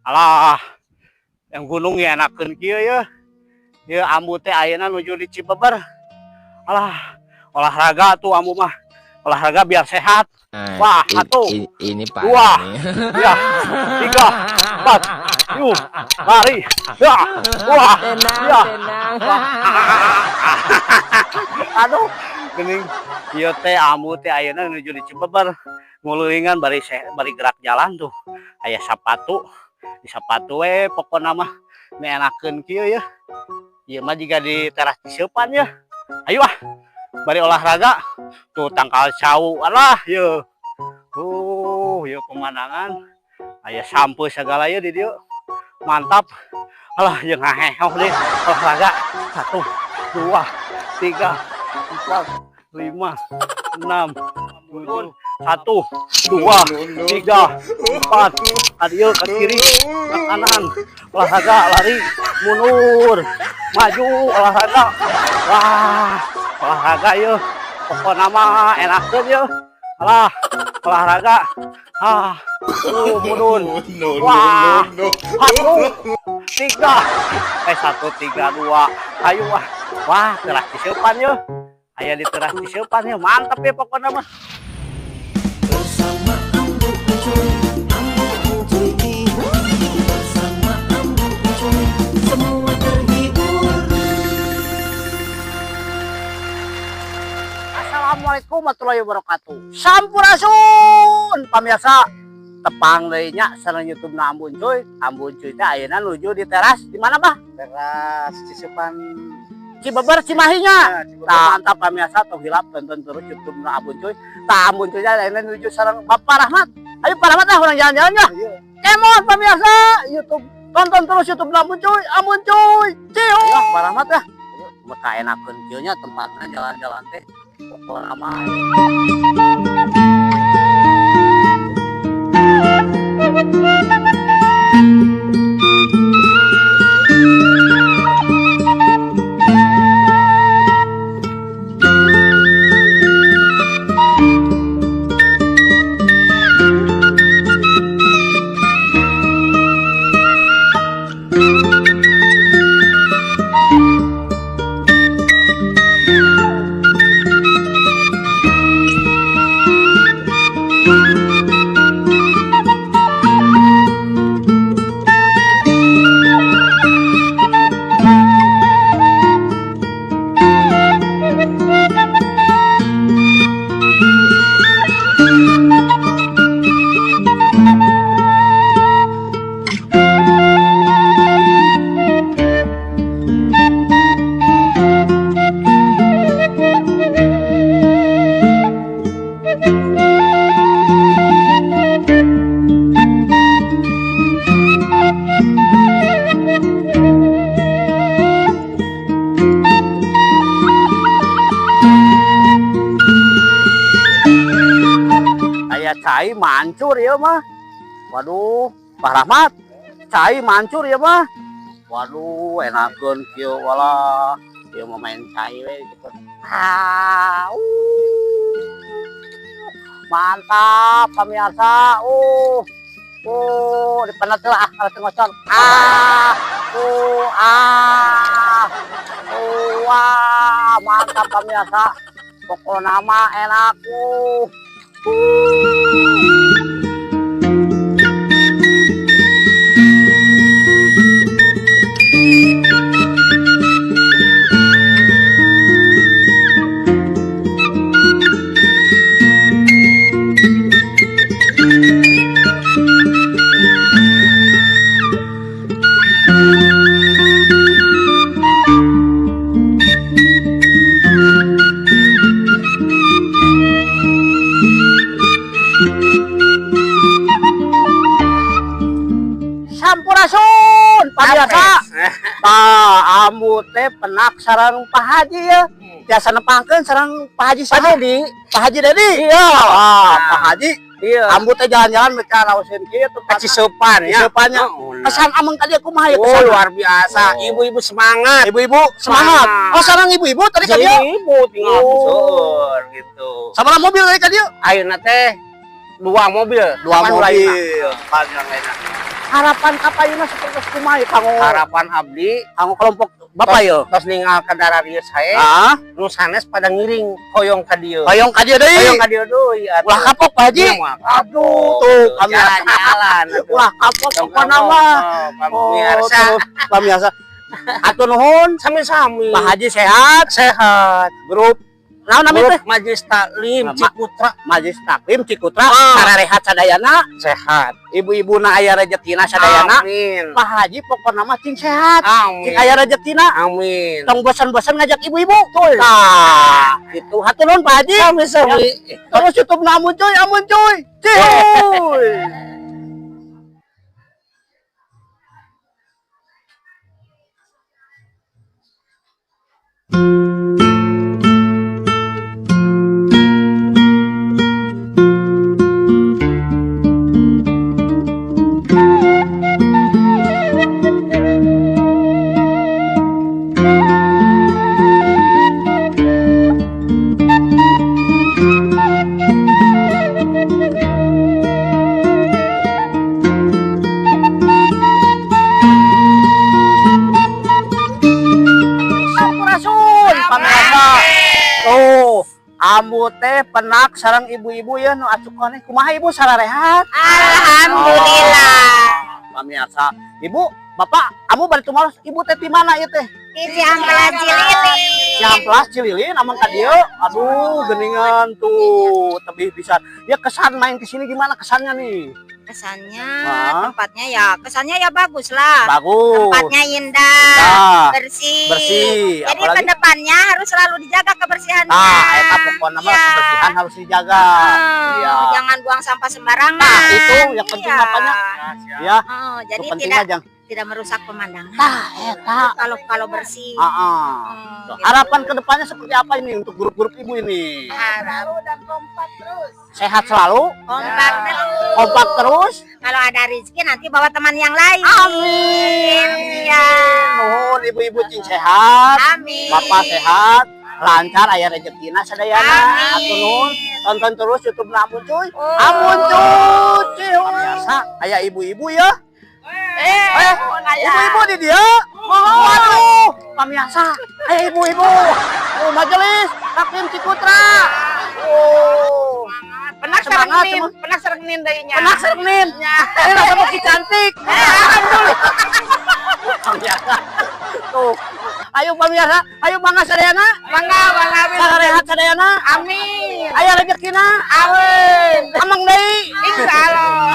Alah, yang gunung ya enakeun kieu ya. Ya ambu teh ayeuna nuju di Cibeber. Alah, olahraga tuh ambu mah. Olahraga biar sehat. Nah, Wah, satu, ini dua, parah nih. ya, tiga, empat, lari, ya, wah, ya, aduh, gening, iya teh ambu teh ayeuna nuju di Cibeber, nguluringan bari gerak jalan tuh, aya sapatu, di sapatu we pokona mah, enakeun kieu ya, ieu mah jiga di teras Ciseupan ya, ayo ah, bari olahraga, tuh tangkal cau, alah, yeuh. Ya pemandangan aya sampo segala ya di dieu mantap alah jeung ngaheho deh olahraga 1 2 3 4 5 6 7 1 2 3 4 adieu ke kiri ke kanan olahraga lari mundur maju olahraga wah olahraga yeuh pokona mah enakeun yeuh alah olahraga mundur wah 1 3 2 ayo wah teras Ciseupan ya aya di teras Ciseupan ya mantap ya pokoknya mah bersama Ambu Ucuy bersama Ambu Ucuy semua terhibur. Assalamualaikum warahmatullahi wabarakatuh. Sampurasun pamirsa. Tepang deui nya sareng YouTube na Ambu Ucuy. Ambu Ucuy teh ayeuna nuju di teras di mana, Bah? Teras Ciseupan Cibeber Cimahinya. Tah mantap pamirsa tong hilap tonton terus YouTube na Ambu Ucuy. Tah Ambu Ucuy teh ayeuna nuju sareng Bapak Rahmat. Ayo Pak Rahmat urang jalan-jalan ya. Kemon pamirsa YouTube. Tonton terus YouTube na Ambu Ucuy. Ambu Ucuy. Ciu. Ya Pak Rahmat ya. Maka enakeun kieu nya tempatna jalan-jalan teh. Pokokna mah cai mancur ya mah. Waduh, Pak Rahmat. Cai mancur ya mah. Waduh, enakeun kieu walah. Ieu mah main cai we gitu. Mantap pamirsa. Di penet lah kalau ngocor. Wah, mantap pamirsa. Pokokna mah enak. Sampurasun pamirsa. Tah ambu teh penak sareng Pak Haji ya. Biasa nepangkeun sareng Pak Haji Dedi. Pak Haji Dedi. Iya. Pak Haji. Iya. Ambu teh jalan-jalan mereka raoseun kieu tempat Ciseupan ya. Ciseupannya. Pesan ameng tadi kumaha ya pesan? Oh, luar biasa. Ibu-ibu semangat. Ibu-ibu semangat. Oh, sareng ibu-ibu tadi ka dieu. Ibu tinggal seueur gitu. Sabaraha mobil tadi ka dieu? Ayeuna teh 2 mobil. 2 mobil. Panjang enak. harapan kapayuna seperti kumaha kanggo Harapan abdi kanggo kelompok Bapak yo. tos ninggal ka dararieu sae Ah, nu sanes pada ngiring hoyong ka dieu. hoyong ka dieu deui. Hoyong ka dieu deui atuh. Ulah kapok Pak Haji. Iya, mah. Aduh, tuh kami jalan-jalan atuh. ulah kapok Dong, pokona dong, mah. pamirsa. Pamirsa. Atur nuhun. Sami-sami. Pak Haji sehat. Sehat. Grup naon namanya teh? Grup Majelis Taklim Ma- Ciputra Majelis Taklim Cikutra. Ah. Sararehat sadayana. sehat. Ibu-ibuna aya rezekina sadayana. Amin. Pak Haji pokona mah cing sehat. Amin. Cing aya rezekina. Amin. Tong bosan-bosan ngajak ibu-ibu. Nah, itu hatur nuhun Pak Haji. Sami-sami. Terus YouTube na amun cuy. Cihuy. Sampurasun pamirsa. Oh, ambu teh penak sareng ibu-ibu ya nu asukoneh kumaha ibu sararehat? Alhamdulillah. Pamirsa, ibu, bapak, amu bari tumaros ibu teh di mana ieu teh? Di Ciamplas Cililin. Ciamplas Cililin amang ka dieu. Aduh, geningan tuh tebih pisan. Ya kesan main ke sini gimana kesannya nih? Kesannya, Hah? kesannya ya bagus lah. Bagus. Tempatnya indah, Nah, bersih. bersih. Jadi Apalagi kedepannya harus selalu dijaga kebersihannya. nah, eta pokokna mah Iya. kebersihan harus dijaga. Iya. Jangan buang sampah sembarangan. Nah, itu yang penting Iya. apanya? Ya, Jadi itu pentingnya tidak merusak pemandangan. Nah, eta. Kalau bersih. Tuh, Gitu. harapan kedepannya seperti apa ini untuk grup-grup ibu ini? Harap dan kompak terus. Sehat selalu, Kompak terus. kompak terus. Kalau ada rezeki nanti bawa teman yang lain. Amin. Ya. Nuhun ibu-ibu cing sehat, Amin. bapak sehat, lancar aya rezekina sadayana. Amin. Atuh nuhun, tonton terus YouTube Amun Cuy. Oh. Amun Cuy. Biasa aya ibu-ibu ya. Ibu-ibu di dia. Waduh, pamirsa, aya ibu-ibu. Oh, majelis Taklim Cikutra. Oh. Penak Semangat, sarengnin, teman. penak sarengnin dayanya. Penak sernin. Ini rasa masih cantik. Pamirsa. Tuh. Ayo pamirsa, ayo mangga sadayana. Mangga, mangga. Sararehat sadayana. Amin. Aya rezekina. Amin. Amang deui. Insyaallah.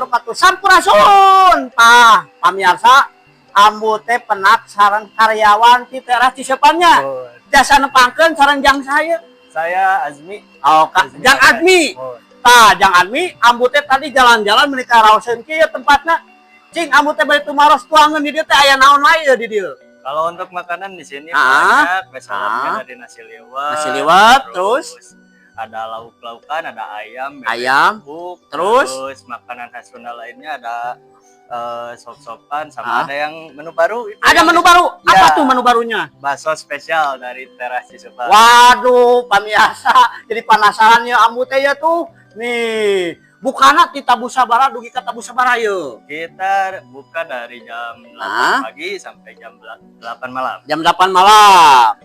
patuh sampurasun. Tah, pamirsa, ambu teh penak sareng karyawan di teras Cisepannya. Jasa nepangkeun sareng jang saya. Saya Azmi. Oh, Jang Admi. Tah, Jang Admi, ambu teh tadi jalan-jalan menika raoseun kieu tempatna. Cing, ambu teh bari tumaros tuangeun di dieu teh aya naon wae di dieu? Kalau untuk makanan di sini Ah. banyak, misalnya dari nasi liwet. Nasi liwet, terus ada lauk-laukan, ada ayam, bebek ayam, bubuk, terus makanan khas Sunda lainnya ada sop-sopan Ah. sama ada yang menu baru. Itu ada yang menu baru. Ya. Apa tuh menu barunya? bakso spesial dari teras Cisepan. Waduh, pamirsa, jadi penasaran ya ambu teh ya tuh. Nih, bukana ti Tabu Sabara dugi ka Tabu Sabara yeuh. Kita buka dari jam 8 Ah. pagi sampai jam 8 malam. Jam 8 malam.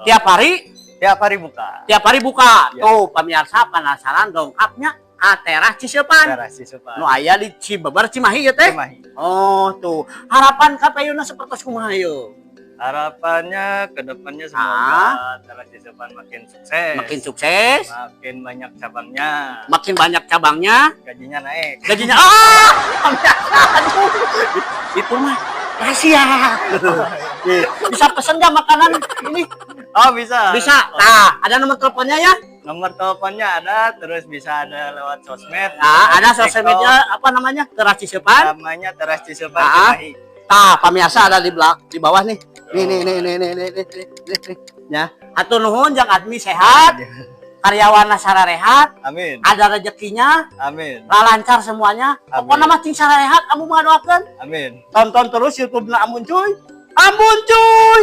Tiap hari? Tiap hari buka. Tiap hari buka. Ya. Tuh, pamirsa penasaran dongkapnya ka teras Cisepan. Teras Cisepan. Nu aya di Cibeber Cimahi ya teh. Cimahi. Oh, tuh. Harapan kapayuna sapertos kumaha yeuh? Harapannya ke depannya semoga teras Cisepan makin sukses. Makin sukses, Makin banyak cabangnya. makin banyak cabangnya, Gajinya naik. gajinya aduh. Itu mah rahasia. Bisa pesen nggak makanan ini? Oh, bisa. Bisa. Nah, ada nomor teleponnya ya? Nomor teleponnya ada, terus bisa ada lewat sosmed. Nah, ada TikTok. sosial media apa namanya? Teras Cisepan. Namanya Teras Cisepan Ah. Cimahi. Tah, pamirsa ada di bawah nih. Nih. Ya, hatur nuhun Jang Admi sehat, karyawan sararehat, Amin. ada rezekinya, Amin. lancar semuanya. Amin. Pokoknya mah cing sararehat, kamu mah doakeun. Amin. Tonton terus YouTube-na Amun Cuy. Amun Cuy.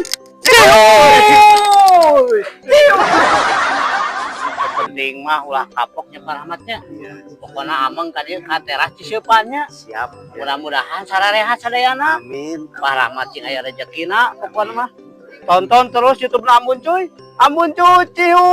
Penting mah ulah kapoknya Pak Rahmatnya. Pokoknya ameng tadi ka teras Cisepannya. Siap. Mudah-mudahan sararehat sadayana. Amin. Pak Rahmat cing aya rezekina pokoknya mah. Tonton terus YouTube-na Amun Cuy. Amun Cuy. Ciu.